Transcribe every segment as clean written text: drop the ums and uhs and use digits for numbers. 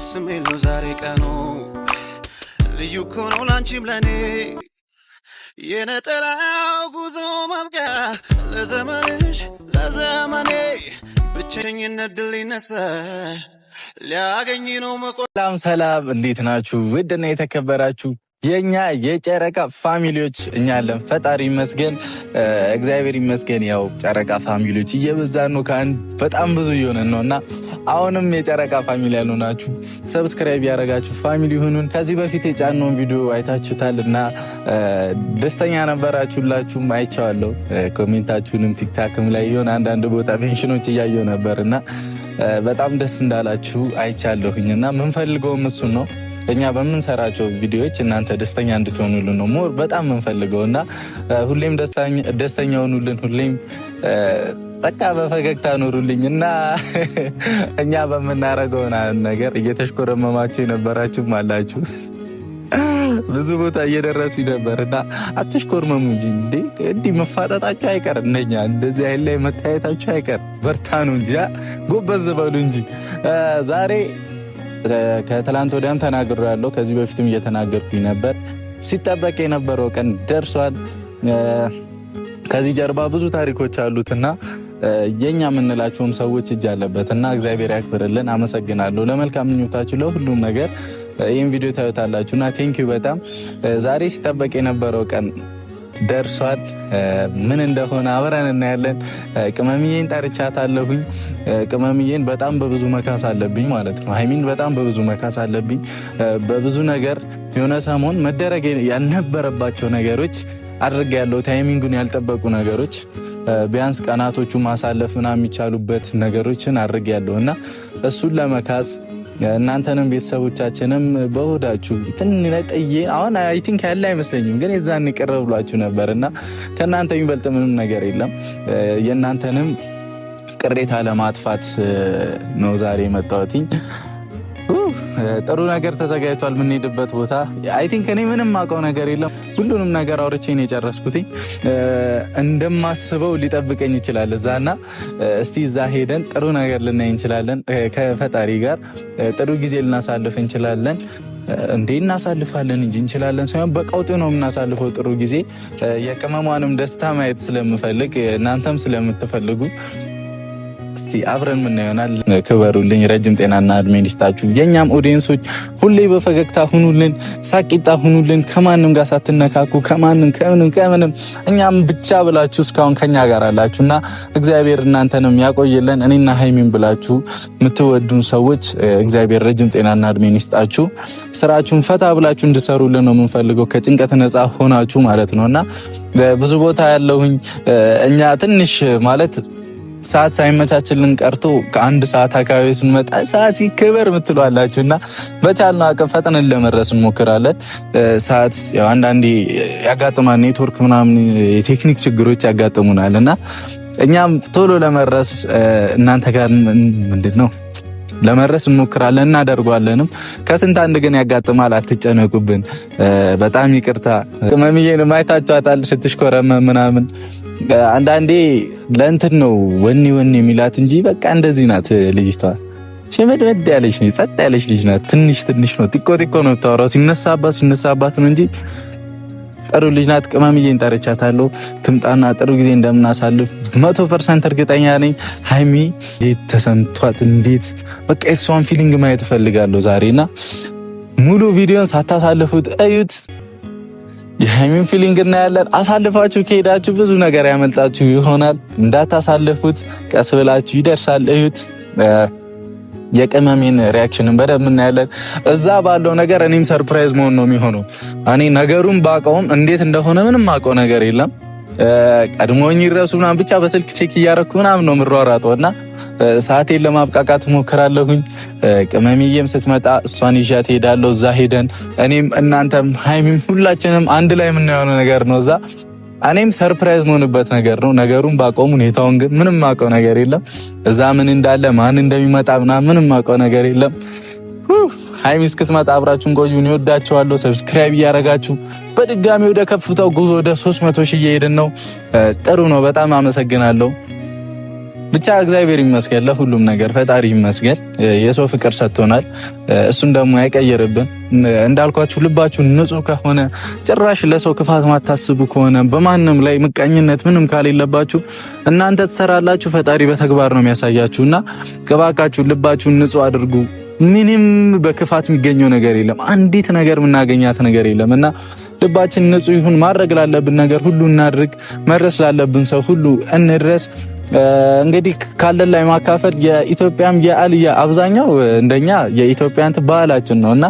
ደስ የሚለው ዛሬ ቀኑ ልዩ ኮኖ ላንቺም ለኔ የነጠላው ጉዞ ማብቂያ ለዘመንሽ ለዘመኔ ብቸኝነት ድል ይነሳ ሊያገኝ ነው ሰላም እንዴት ናችሁ? ውድና የተከበራችሁ የኛ የጨረቃ ፋሚሊዎች እኛ አለን። ፈጣሪ ይመስገን፣ እግዚአብሔር ይመስገን። ያው ጨረቃ ፋሚሊዎች እየበዛን ነው፣ ከአንድ በጣም ብዙ እየሆነን ነውና አሁንም የጨረቃ ፋሚሊ ያልሆናችሁ ሰብስክራይብ ያደረጋችሁ ፋሚሊ ሁኑን። ከዚህ በፊት የጫነውን ቪዲዮ አይታችሁታልና ደስተኛ ነበራችሁላችሁም አይቻለሁ። ኮሜንታችሁንም ቲክታክም ላይ የሆነ አንዳንድ ቦታ ሜንሽኖች እያየሁ ነበርና በጣም ደስ እንዳላችሁ አይቻለሁኝና ምን ፈልገውም እሱን ነው እኛ በምንሰራቸው ቪዲዮዎች እናንተ ደስተኛ እንድትሆኑልን ነው ሞር በጣም የምንፈልገውና ሁሌም ደስተኛ ሆኑልን። ሁሌም በቃ በፈገግታ ኖሩልኝና እኛ በመናረገው ነገር እየተሽኮረመማችሁ የነበራችሁም አላችሁ። ብዙ ቦታ እየደረሱ ነበርና አትሽኮርመሙ እንጂ እንዲህ መፋጠጣችሁ አይቀር፣ እነኛ እንደዚህ አይል ላይ መታየታችሁ አይቀር። በርታ ነው እንጂ ጎበዝ በሉ እንጂ ዛሬ ከትላንት ወዲያም ተናግሬያለሁ። ከዚህ በፊትም እየተናገርኩኝ ነበር። ሲጠበቅ የነበረው ቀን ደርሷል። ከዚህ ጀርባ ብዙ ታሪኮች አሉትና የኛ የምንላቸውም ሰዎች እጅ አለበትና እግዚአብሔር ያክብርልን። አመሰግናለሁ ለመልካም ምኞታችሁ ለሁሉም ነገር። ይህን ቪዲዮ ታዩታላችሁና ቴንኪዩ በጣም። ዛሬ ሲጠበቅ የነበረው ቀን ደርሷል። ምን እንደሆነ አብረን እናያለን። ቅመምዬን ጠርቻታለሁኝ። ቅመምዬን በጣም በብዙ መካስ አለብኝ ማለት ነው። ሀይሚን በጣም በብዙ መካስ አለብኝ። በብዙ ነገር የሆነ ሰሞን መደረግ ያልነበረባቸው ነገሮች አድርጌያለሁ። ታይሚንጉን ያልጠበቁ ነገሮች ቢያንስ ቀናቶቹ ማሳለፍ ምናምን የሚቻሉበት ነገሮችን አድርጌያለሁ እና እሱን ለመካስ እናንተንም ቤተሰቦቻችንም በሆዳችሁ ትንነጥዬ አሁን አይ ቲንክ ያለ አይመስለኝም፣ ግን የዛን ቅር ብሏችሁ ነበርና ከእናንተ የሚበልጥ ምንም ነገር የለም። የእናንተንም ቅሬታ ለማጥፋት ነው ዛሬ የመጣሁትኝ። ጥሩ ነገር ተዘጋጅቷል። የምንሄድበት ቦታ አይ ቲንክ እኔ ምንም ማውቀው ነገር የለም። ሁሉንም ነገር አውርቼ ነው የጨረስኩት። እንደማስበው ሊጠብቀኝ ይችላል እዛና እስቲ እዛ ሄደን ጥሩ ነገር ልናይ እንችላለን። ከፈጣሪ ጋር ጥሩ ጊዜ ልናሳልፍ እንችላለን። እንዴ እናሳልፋለን እንጂ እንችላለን ሳይሆን በቀውጤ ነው የምናሳልፈው ጥሩ ጊዜ። የቅመሟንም ደስታ ማየት ስለምፈልግ እናንተም ስለምትፈልጉ እስቲ አብረን ምን ይሆናል። ክበሩልኝ፣ ረጅም ጤናና እድሜ ይስጣችሁ። የኛም ኦዲየንሶች ሁሌ በፈገግታ ሁኑልን፣ ሳቂጣ ሁኑልን። ከማንም ጋር ሳትነካኩ ከምንም እኛም ብቻ ብላችሁ እስካሁን ከኛ ጋር አላችሁና እግዚአብሔር እናንተንም ያቆየልን። እኔና ሀይሚን ብላችሁ የምትወዱን ሰዎች እግዚአብሔር ረጅም ጤናና እድሜ ይስጣችሁ። ስራችሁን ፈታ ብላችሁ እንድሰሩልን ነው የምንፈልገው፣ ከጭንቀት ነፃ ሆናችሁ ማለት ነውና ብዙ ቦታ ያለሁኝ እኛ ትንሽ ማለት ሰዓት ሳይመቻችልን ቀርቶ ከአንድ ሰዓት አካባቢ ስንመጣ ሰዓት ይከበር ምትሏላችሁና በቻልነው አቅም ፈጥነን ለመድረስ እንሞክራለን። ሰዓት ያው አንዳንዴ ያጋጥማል፣ ኔትወርክ ምናምን የቴክኒክ ችግሮች ያጋጥሙናልና እኛም ቶሎ ለመድረስ እናንተ ጋር ምንድነው ለመድረስ እንሞክራለን፣ እናደርጓለንም። ከስንት አንድ ግን ያጋጥማል፣ አትጨነቁብን። በጣም ይቅርታ። ቅመምዬን ማይታችኋታል ስትሽኮረመ ምናምን አንዳንዴ ለእንትን ነው ወኔ የሚላት እንጂ በቃ እንደዚህ ናት ልጅቷ። ሸመድመድ ያለች ነው፣ ጸጥ ያለች ልጅ ናት። ትንሽ ነው ጢቆ ነው የምታወራው። ሲነሳባት ነው እንጂ ጥሩ ልጅ ናት። ቅመምዬን ጠርቻታለሁ፣ ትምጣና ጥሩ ጊዜ እንደምናሳልፍ 100% እርግጠኛ ነኝ። ሀይሚ እንዴት ተሰምቷት እንዴት በቃ የሷን ፊሊንግ ማየት እፈልጋለሁ ዛሬና ሙሉ ቪዲዮን ሳታሳልፉት እዩት። የሀይሚን ፊሊንግ እናያለን። አሳልፋችሁ ከሄዳችሁ ብዙ ነገር ያመልጣችሁ ይሆናል። እንዳታሳልፉት፣ ቀስ ብላችሁ ይደርሳል። እዩት። የቅመሜን ሪያክሽንን በደንብ እናያለን። እዛ ባለው ነገር እኔም ሰርፕራይዝ መሆን ነው የሚሆነው። እኔ ነገሩን ባውቀውም እንዴት እንደሆነ ምንም አውቀው ነገር የለም። ቀድሞኝ ይረሱ ምናምን ብቻ በስልክ ቼክ እያረኩ ምናምን ነው የምሯሯጠውና ሰዓቴን ለማብቃቃት ሞክራለሁኝ። ቅመምዬም ስትመጣ እሷን ይዣት ሄዳለሁ። እዛ ሄደን እኔም እናንተም ሀይሚም ሁላችንም አንድ ላይ የምናየው ነገር ነው። እዛ እኔም ሰርፕራይዝ መሆንበት ነገር ነው። ነገሩን ባቆሙ ሁኔታውን ግን ምንም አውቀው ነገር የለም። እዛ ምን እንዳለ ማን እንደሚመጣ ምንም አውቀው ነገር የለም። ሀይሚ እስክትመጣ አብራችሁን ቆዩ። እወዳችኋለሁ። ሰብስክራይብ እያረጋችሁ በድጋሚ ወደ ከፍታው ጉዞ ወደ 300 ሺህ እየሄድን ነው። ጥሩ ነው። በጣም አመሰግናለሁ። ብቻ እግዚአብሔር ይመስገን ለሁሉም ነገር ፈጣሪ ይመስገን። የሰው ፍቅር ሰጥቶናል፣ እሱን ደግሞ አይቀየርብን። እንዳልኳችሁ ልባችሁ ንጹህ ከሆነ ጭራሽ ለሰው ክፋት ማታስቡ ከሆነ በማንም ላይ ምቀኝነት ምንም ካሌለባችሁ እናንተ ትሰራላችሁ፣ ፈጣሪ በተግባር ነው የሚያሳያችሁና እባካችሁ ልባችሁን ንጹህ አድርጉ። ምንም በክፋት የሚገኘው ነገር የለም፣ አንዲት ነገር የምናገኛት ነገር የለምና ልባችን ንጹህ ይሁን። ማድረግ ላለብን ነገር ሁሉ እናድርግ፣ መድረስ ላለብን ሰው ሁሉ እንድረስ። እንግዲህ ካለን ላይ ማካፈል የኢትዮጵያም የአልያ አብዛኛው እንደኛ የኢትዮጵያን ባህላችን ነውና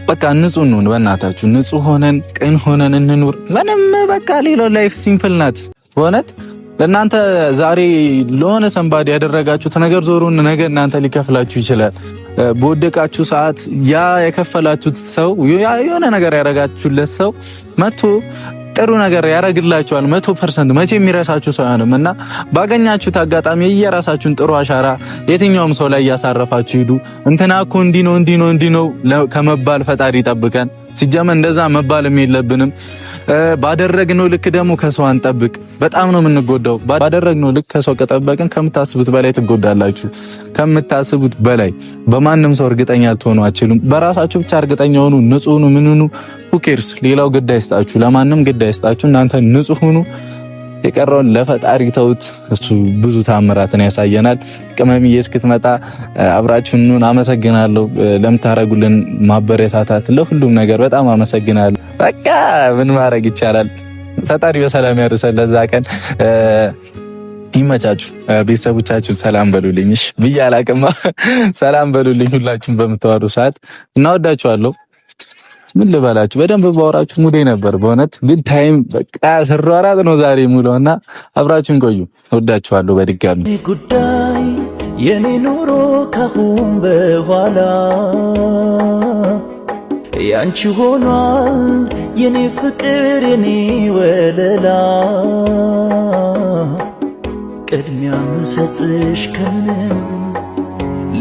በቃ ንጹህ ነው። በእናታችሁ ንጹህ ሆነን ቅን ሆነን እንኑር። ምንም በቃ ሌላው ላይፍ ሲምፕል ናት። በእውነት ለእናንተ ዛሬ ለሆነ ሰንባድ ያደረጋችሁት ነገር ዞሩን ነገ እናንተ ሊከፍላችሁ ይችላል። በወደቃችሁ ሰዓት ያ የከፈላችሁት ሰው የሆነ ነገር ያደረጋችሁለት ሰው መጥቶ ጥሩ ነገር ያደርግላችኋል 100%። መቼ የሚረሳችሁ ሰው አይደለም እና ባገኛችሁት አጋጣሚ የራሳችሁን ጥሩ አሻራ የትኛውም ሰው ላይ ያሳረፋችሁ ሂዱ። እንትና እኮ እንዲህ ነው ከመባል ፈጣሪ ይጠብቀን። ሲጀመር እንደዛ መባልም የለብንም። ባደረግነው ልክ ደግሞ ከሰው አንጠብቅ። በጣም ነው የምንጎዳው። ባደረግነው ልክ ከሰው ከጠበቅን ከምታስቡት በላይ ትጎዳላችሁ። ከምታስቡት በላይ በማንም ሰው እርግጠኛ ልትሆኑ አትችሉም። በራሳችሁ ብቻ እርግጠኛ ሆኑ። ንጹህ ሁኑ። ምን ሁኑ ሁኬርስ። ሌላው ግድ አይስጣችሁ፣ ለማንም ግድ አይስጣችሁ። እናንተ ንጹህ ሁኑ። የቀረውን ለፈጣሪ ተውት። እሱ ብዙ ታምራትን ያሳየናል። ቅመምዬ እስክትመጣ አብራችሁን አመሰግናለሁ። ለምታረጉልን ማበረታታት፣ ለሁሉም ነገር በጣም አመሰግናለሁ። በቃ ምን ማድረግ ይቻላል። ፈጣሪ በሰላም ያድርሰን ለዛ ቀን። ይመቻችሁ። ቤተሰቦቻችሁ ሰላም በሉልኝ። እሺ ብዬ አላቅማ። ሰላም በሉልኝ ሁላችሁም በምታወሩ ሰዓት። እናወዳችኋለሁ። ምን ልበላችሁ፣ በደንብ ባወራችሁ ሙዴ ነበር በእውነት ግን ታይም በቃ ስሯራጥ ነው ዛሬ ሙሉና አብራችሁን ቆዩ። ወዳችኋለሁ በድጋሚ። ጉዳይ የኔ ኑሮ ካሁን በኋላ ያንቺ ሆኗል የኔ ፍቅር የኔ ወለላ ቅድሚያ ምሰጥሽ ከምንም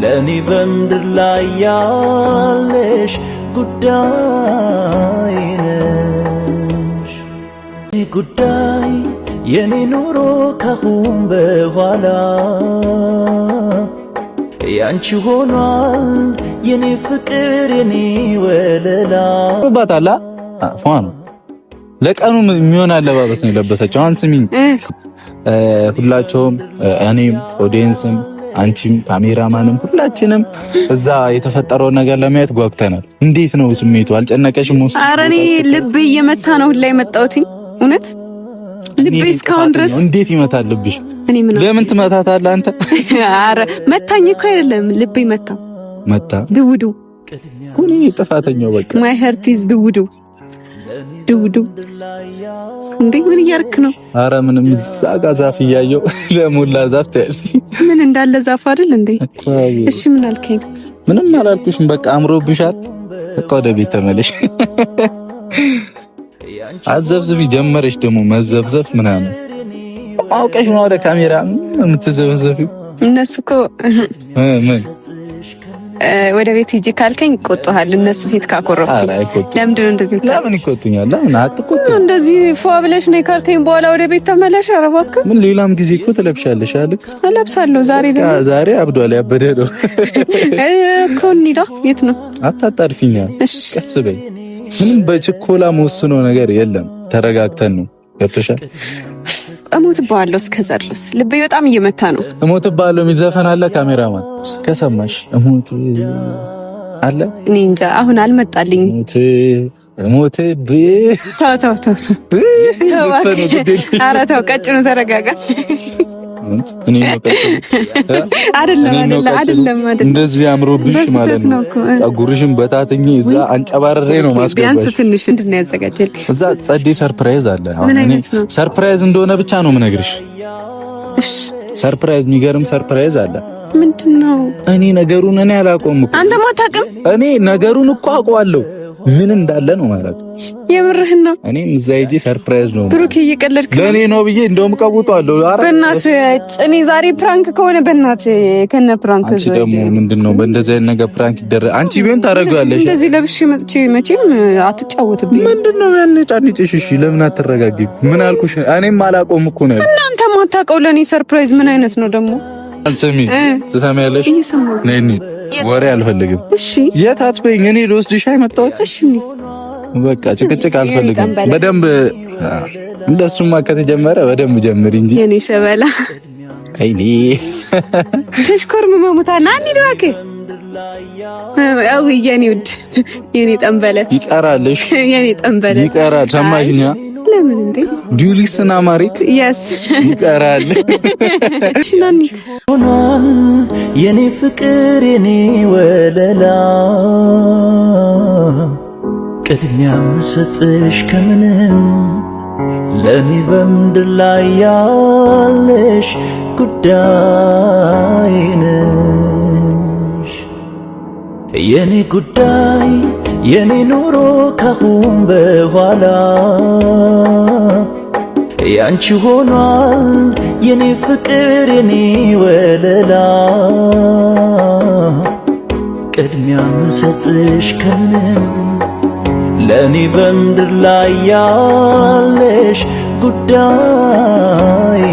ለኔ በምድር ላይ ያለሽ ጉዳይ ነሽ። ጉዳይ የኔ ኑሮ ካሁን በኋላ ያንቺ ሆኗል የኔ ፍቅር የኔ ወለላ ባታላ ፏን ለቀኑ የሚሆን አለባበስ ነው የለበሰችው። አሁን ስሚኝ፣ ሁላቸውም እኔም ኦዲየንስም አንቺም ካሜራማንም ሁላችንም እዛ የተፈጠረው ነገር ለማየት ጓጉተናል። እንዴት ነው ስሜቱ? አልጨነቀሽም? ውስጥ ኧረ እኔ ልብ እየመታ ነው ሁላ የመጣሁት። እውነት ልብ እስካሁን ድረስ እንዴት ይመታል ልብሽ? እኔ ምን ለምን ትመታታለህ አንተ? ኧረ መታኝ እኮ አይደለም ልብ መታ ድውዱ ኩኒ ጥፋተኛው በቃ ማይ ሄርት ኢዝ ድውዱ እንዴ ምን እያርክ ነው? አረ ምንም ዛጋ ዛፍ እያየው ለሞላ ዛፍ ታያል። ምን እንዳለ ዛፍ አይደል እንዴ? እሺ ምን አልከኝ? ምንም አላልኩሽም። በቃ አምሮብሻል። በቃ ወደ ቤት ተመለሽ። አዘብዝፊ ጀመረሽ ደግሞ መዘብዘፍ ምናምን አውቀሽ ነው ወደ ካሜራ የምትዘበዘፊው። እነሱ እኮ ምን ወደ ቤት ሂጂ ካልከኝ ይቆጡሃል። እነሱ ፊት ካኮረፍኩ ለምንድን ነው እንደዚህ? ለምን ይቆጡኛል? ለምን አትቆጡ? እንደዚህ ፏ ብለሽ ነው ካልከኝ በኋላ ወደ ቤት ተመለሽ። ኧረ እባክህ ምን ሌላም ጊዜ እኮ ትለብሻለሽ። አልክስ እለብሳለሁ። ዛሬ ደግሞ ዛሬ አብዷል። ያበደ ነው እኮ። እንሂዳ። የት ነው? አታጣድፊኛ። ቀስ በይ። ምንም በችኮላ መወስነው ነገር የለም። ተረጋግተን ነው። ገብቶሻል? እሞትብሃለሁ። እስከዛ ድረስ ልቤ በጣም እየመታ ነው። እሞትብሃለሁ የሚል ዘፈን አለ። ካሜራማን ከሰማሽ እሞት አለ። እኔ እንጃ አሁን አልመጣልኝ። እሞት ተው። ኧረ ተው፣ ቀጭኑ ተረጋጋ። እኔ ነው ቀጭኑ አይደለም። እንደዚህ አምሮብሽ ማለት ነው። ጸጉርሽን በታተኝ እዛ አንጨባረሬ ነው ማስገባሽ። ቢያንስ ትንሽ እንድን ያዘጋጀል። እዛ ጸዴ ሰርፕራይዝ አለ። አሁን እኔ ሰርፕራይዝ እንደሆነ ብቻ ነው የምነግርሽ። እሺ ሰርፕራይዝ፣ የሚገርም ሰርፕራይዝ አለ። ምንድነው? እኔ ነገሩን አላውቀውም እኮ። አንተ ማታውቅም? እኔ ነገሩን እኮ አውቀዋለሁ ምን እንዳለ ነው ማለት። የምርህን ነው? እኔም እዛ ሂጂ ሰርፕራይዝ ነው ብሩክ፣ እየቀለድክ ለኔ ነው ብዬ እንደውም ቀውጣለሁ። በእናትህ እኔ ዛሬ ፕራንክ ከሆነ በእናትህ ከነ ፕራንክ አንቺ ደግሞ ምንድነው በእንደዚህ አይነት ነገር ፕራንክ ይደረግ? አንቺ ቢሆን ታረጋለሽ። እንደዚህ ለብሼ መጥቼ መቼም አትጫወትብኝ። ምንድነው ያንጫንጭሽ? እሺ ለምን አትረጋጊ? ምን አልኩሽ? እኔም አላቆም እኮ ነው። እናንተ የማታውቀው ለኔ ሰርፕራይዝ ምን አይነት ነው ደግሞ? አንሰሚ ትሰሚያለሽ? ነኝ ወሬ አልፈልግም። እሺ የት አትበይኝ። እኔ ልወስድሽ አይመጣሁት። እሺ በቃ ጭቅጭቅ አልፈልግም። በደንብ እንደሱማ ከተጀመረ በደንብ ጀምሪ እንጂ የኔ ሸበላ። አይኔ ተሽኮርም መሙታና አንድ ዋክ አው የኔ ውድ የኔ ጠንበለ ይቀራልሽ። የኔ ጠንበለ ይቀራል። ሰማኝኛ ለምን እንዴ ጁሊስና ማሪክ ያስ ይቀራል። ሽናኒ ሆኗል የኔ ፍቅር የኔ ወለላ ቅድሚያ ምሰጥሽ ከምንም ለኔ በምድር ላይ ያለሽ ጉዳይ ነሽ የኔ ጉዳይ የኔ ኑሮ ካሁን በኋላ ያንቺ ሆኗል የኔ ፍቅር የኔ ወለላ ቅድሚያ ምሰጥሽ ከምንም ለኔ በምድር ላይ ያለሽ ጉዳይ